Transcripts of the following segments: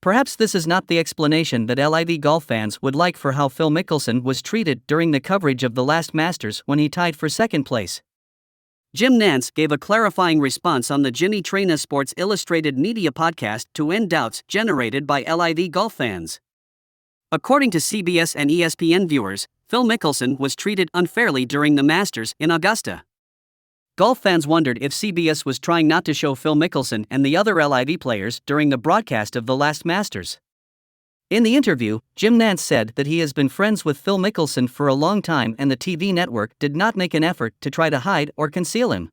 Perhaps this is not the explanation that LIV Golf fans would like for how Phil Mickelson was treated during the coverage of the last Masters when he tied for second place. Jim Nantz gave a clarifying response on the Jimmy Traina Sports Illustrated Media podcast to end doubts generated by LIV Golf fans. According to CBS and ESPN viewers, Phil Mickelson was treated unfairly during the Masters in Augusta. Golf fans wondered if CBS was trying not to show Phil Mickelson and the other LIV players during the broadcast of the last Masters. In the interview, Jim Nantz said that he has been friends with Phil Mickelson for a long time and the TV network did not make an effort to try to hide or conceal him.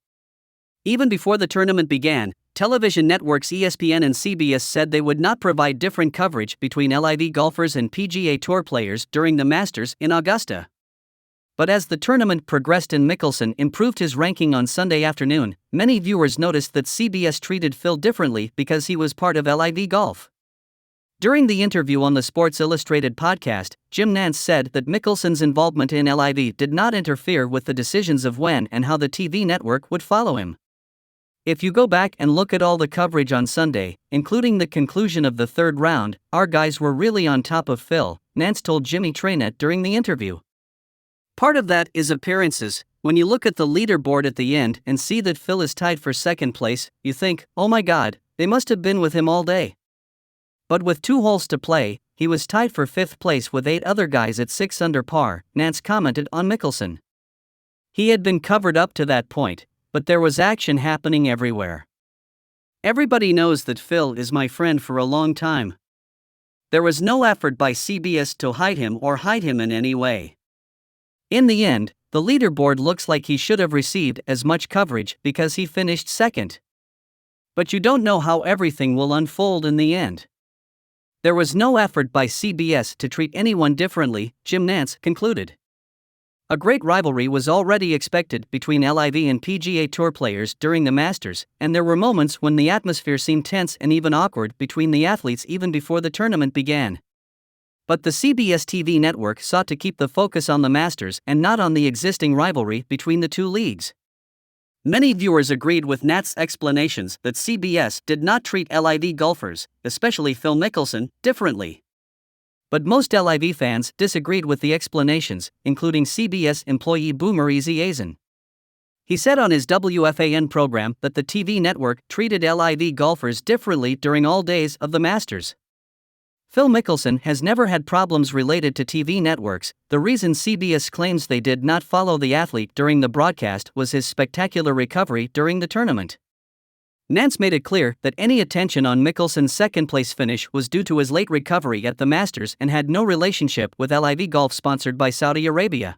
Even before the tournament began, television networks ESPN and CBS said they would not provide different coverage between LIV golfers and PGA Tour players during the Masters in Augusta. But as the tournament progressed and Mickelson improved his ranking on Sunday afternoon, many viewers noticed that CBS treated Phil differently because he was part of LIV Golf. During the interview on the Sports Illustrated podcast, Jim Nantz said that Mickelson's involvement in LIV did not interfere with the decisions of when and how the TV network would follow him. If you go back and look at all the coverage on Sunday, including the conclusion of the third round, our guys were really on top of Phil, Nantz told Jimmy Traina during the interview. Part of that is appearances. When you look at the leaderboard at the end and see that Phil is tied for second place, you think, oh my god, they must have been with him all day. But with 2 holes to play, he was tied for 5th place with 8 other guys at 6 under par, Nantz commented on Mickelson. He had been covered up to that point, but there was action happening everywhere. Everybody knows that Phil is my friend for a long time. There was no effort by CBS to hide him in any way. In the end, the leaderboard looks like he should have received as much coverage because he finished second. But you don't know how everything will unfold in the end. There was no effort by CBS to treat anyone differently, Jim Nantz concluded. A great rivalry was already expected between LIV and PGA Tour players during the Masters, and there were moments when the atmosphere seemed tense and even awkward between the athletes even before the tournament began. But the CBS TV network sought to keep the focus on the Masters and not on the existing rivalry between the two leagues. Many viewers agreed with Nantz's explanations that CBS did not treat LIV golfers, especially Phil Mickelson, differently. But most LIV fans disagreed with the explanations, including CBS employee Boomer Esiason. He said on his WFAN program that the TV network treated LIV golfers differently during all days of the Masters. Phil Mickelson has never had problems related to TV networks. The reason CBS claims they did not follow the athlete during the broadcast was his spectacular recovery during the tournament. Nantz made it clear that any attention on Mickelson's second-place finish was due to his late recovery at the Masters and had no relationship with LIV Golf sponsored by Saudi Arabia.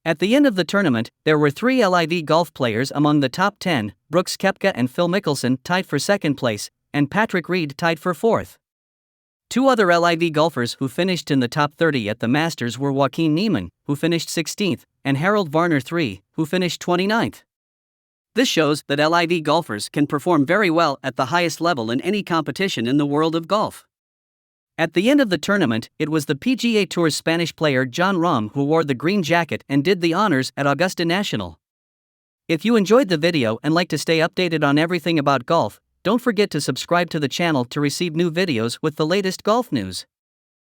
At the end of the tournament, there were 3 LIV Golf players among the top 10, Brooks Koepka and Phil Mickelson tied for second place, and Patrick Reed tied for 4th. 2 other LIV golfers who finished in the top 30 at the Masters were Joaquin Niemann, who finished 16th, and Harold Varner III, who finished 29th. This shows that LIV golfers can perform very well at the highest level in any competition in the world of golf. At the end of the tournament, it was the PGA Tour's Spanish player Jon Rahm who wore the green jacket and did the honors at Augusta National. If you enjoyed the video and like to stay updated on everything about golf, don't forget to subscribe to the channel to receive new videos with the latest golf news.